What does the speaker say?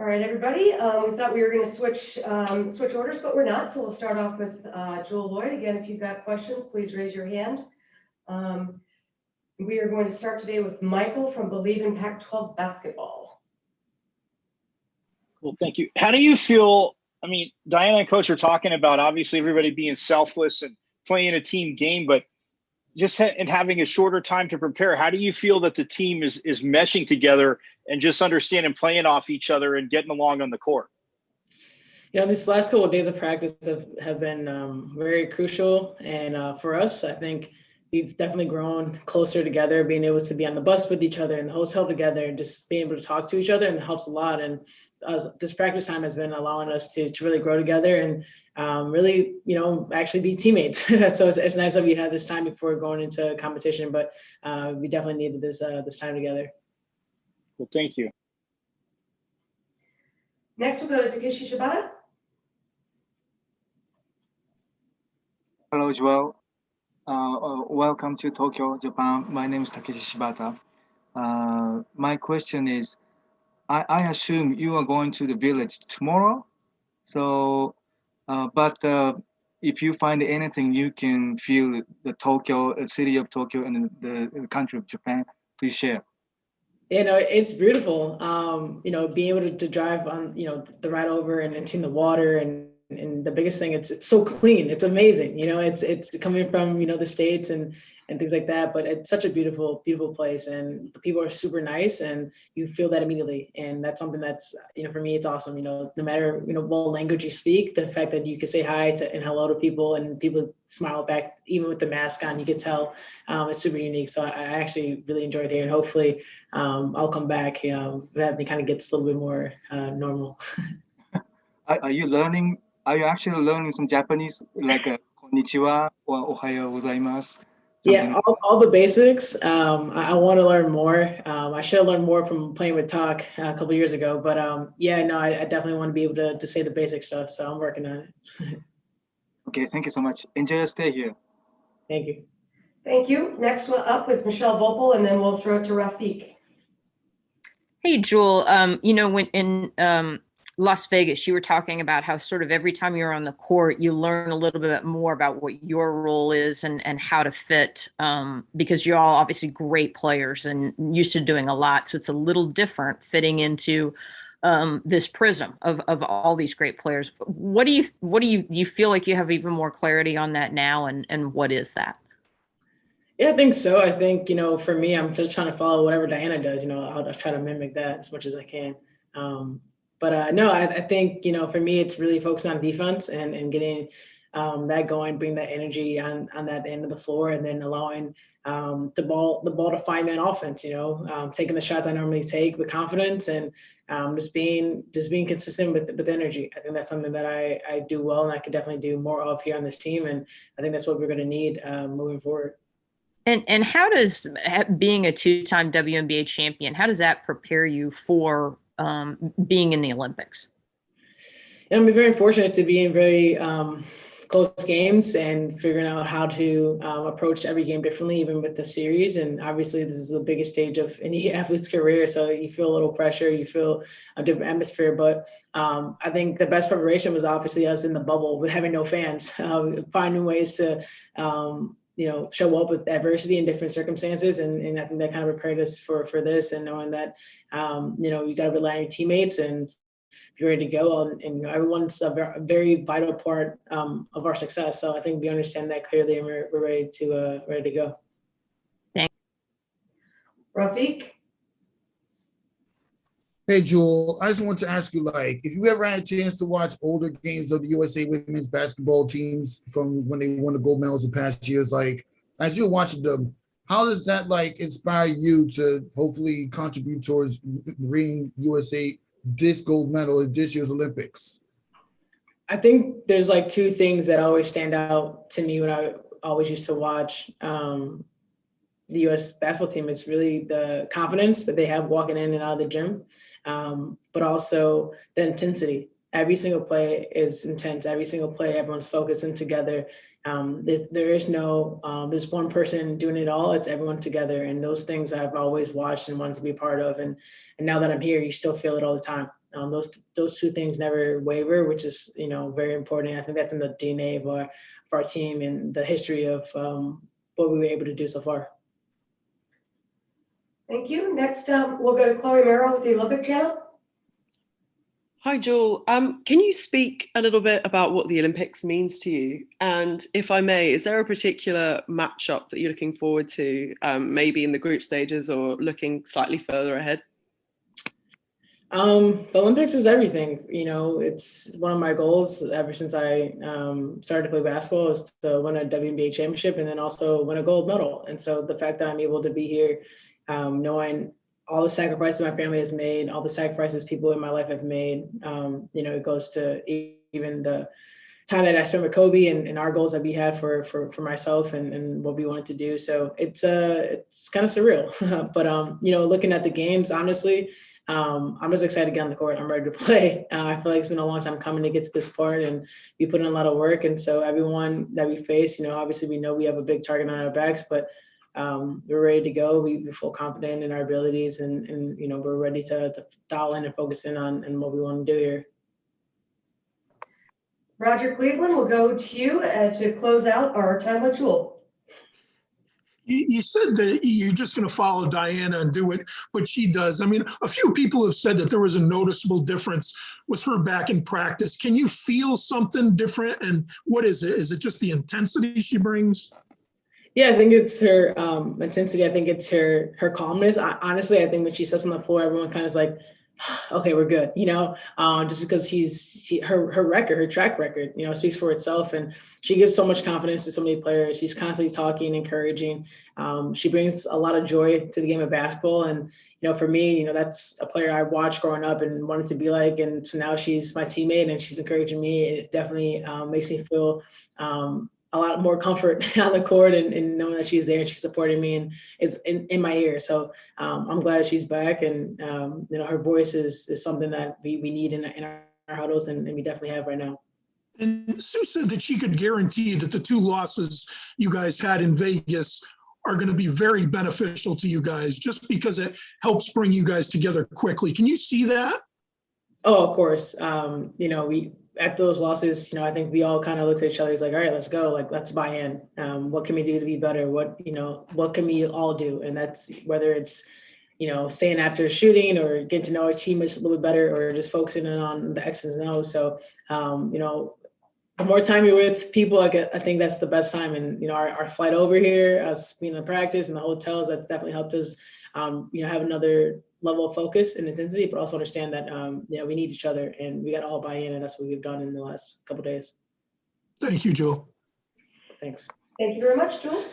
All right, everybody. We thought we were going to switch orders, but we're not. So we'll start off with Jewell Loyd. Again, if you've got questions, please raise your hand. We are going to start today with Michael from Believe in Pac-12 Basketball. Well, thank you. How do you feel? I mean, Diana and Coach are talking about obviously everybody being selfless and playing a team game, but just having a shorter time to prepare. How do you feel that the team is meshing together and just understanding playing off each other and getting along on the court? Yeah, these last couple of days of practice have been very crucial. And for us, I think we've definitely grown closer together, being able to be on the bus with each other in the hotel together and just being able to talk to each other, and it helps a lot. And this practice time has been allowing us to really grow together and really, actually be teammates. So it's nice that we had this time before going into competition, but we definitely needed this time together. Well, thank you. Next, we'll go to Takeshi Shibata. Hello, Jewell. Welcome to Tokyo, Japan. My name is Takeshi Shibata. My question is, I assume you are going to the village tomorrow. So, but if you find anything you can feel the Tokyo, city of Tokyo, and the country of Japan, please share. It's beautiful. Being able to drive on, the ride over and seeing the water and the biggest thing, it's so clean. It's amazing. It's coming from, the States and things like that, but it's such a beautiful, beautiful place, and the people are super nice, and you feel that immediately. And that's something that's, for me, it's awesome. No matter, what language you speak, the fact that you can say hi and hello to people and people smile back, even with the mask on, you can tell it's super unique. So I actually really enjoyed it, and hopefully I'll come back, that kind of gets a little bit more normal. Are you actually learning some Japanese, like konnichiwa or ohayo gozaimasu? Yeah, all the basics. I want to learn more. I should have learned more from playing with Talk a couple of years ago. But I definitely want to be able to say the basic stuff. So I'm working on it. Okay, thank you so much. Enjoy your stay here. Thank you. Thank you. Next one up is Michelle Vopel, and then we'll throw it to Rafiq. Hey, Jewell. When in Las Vegas, you were talking about how sort of every time you're on the court, you learn a little bit more about what your role is and how to fit, because you're all obviously great players and used to doing a lot. So it's a little different fitting into this prism of all these great players. What do you feel like you have even more clarity on that now, and what is that? Yeah, I think so. I think, for me, I'm just trying to follow whatever Diana does. I'll just try to mimic that as much as I can. But no, I think, for me, it's really focusing on defense and getting that going, bring that energy on that end of the floor, and then allowing the ball to find man offense, taking the shots I normally take with confidence, and just being consistent with energy. I think that's something that I do well, and I could definitely do more of here on this team. And I think that's what we're going to need moving forward. And how does being a two-time WNBA champion, how does that prepare you for being in the Olympics? I'm very fortunate to be in very close games and figuring out how to approach every game differently, even with the series. And obviously, this is the biggest stage of any athlete's career, so you feel a little pressure, you feel a different atmosphere. But I think the best preparation was obviously us in the bubble with having no fans, finding ways to show up with adversity in different circumstances. And I think that kind of prepared us for this, and knowing that, you got to rely on your teammates and be ready to go. And everyone's a very vital part of our success. So I think we understand that clearly, and we're ready to go. Thanks. Rafiq? Hey, Jewell, I just want to ask you, if you ever had a chance to watch older games of the USA women's basketball teams from when they won the gold medals the past years, as you're watching them, how does that inspire you to hopefully contribute towards bringing USA this gold medal in this year's Olympics? I think there's two things that always stand out to me when I always used to watch the U.S. basketball team. It's really the confidence that they have walking in and out of the gym, but also the intensity. Every single play is intense. Every single play, everyone's focusing together. There is no, there's one person doing it all. It's everyone together. And those things I've always watched and wanted to be a part of. And now that I'm here, you still feel it all the time. Those two things never waver, which is, very important. I think that's in the DNA of our team and the history of what we were able to do so far. Thank you. Next, we'll go to Chloe Merrill with the Olympic Channel. Hi, Jewell. Can you speak a little bit about what the Olympics means to you? And if I may, is there a particular matchup that you're looking forward to, maybe in the group stages or looking slightly further ahead? The Olympics is everything. It's one of my goals ever since I started to play basketball is to win a WNBA championship and then also win a gold medal. And so the fact that I'm able to be here, knowing all the sacrifices my family has made, all the sacrifices people in my life have made, it goes to even the time that I spent with Kobe and our goals that we had for myself and what we wanted to do. So it's kind of surreal, but looking at the games, honestly, I'm just excited to get on the court. I'm ready to play. I feel like it's been a long time coming to get to this part and we put in a lot of work. And so everyone that we face, obviously we know we have a big target on our backs, but we're ready to go. We feel confident in our abilities and we're ready to dial in and focus in on what we want to do here. Roger Cleveland, we'll go to you to close out our time with Jewell. You said that you're just going to follow Diana and do what she does. I mean, a few people have said that there was a noticeable difference with her back in practice. Can you feel something different? And what is it? Is it just the intensity she brings? Yeah, I think it's her intensity. I think it's her calmness. Honestly, I think when she steps on the floor, everyone kind of is like, okay, we're good, just because her record, her track record, speaks for itself. And she gives so much confidence to so many players. She's constantly talking, encouraging. She brings a lot of joy to the game of basketball. And, for me, that's a player I watched growing up and wanted to be like. And so now she's my teammate and she's encouraging me. It definitely makes me feel a lot more comfort on the court and knowing that she's there and she's supporting me and is in my ear. So I'm glad she's back and, her voice is something that we need in our huddles and we definitely have right now. And Sue said that she could guarantee that the 2 losses you guys had in Vegas are going to be very beneficial to you guys just because it helps bring you guys together quickly. Can you see that? Oh, of course. We at those losses, I think we all kind of looked at each other. He's like, all right, let's go. Like, let's buy in. What can we do to be better? What can we all do? And that's whether it's, staying after shooting or getting to know our teammates a little bit better or just focusing on the X's and O's. So, the more time you're with people, I think that's the best time. And, our flight over here, us being in practice and the hotels, that definitely helped us, have another level of focus and intensity, but also understand that, we need each other and we got to all buy in. And that's what we've done in the last couple of days. Thank you, Jewell. Thanks. Thank you very much, Jewell.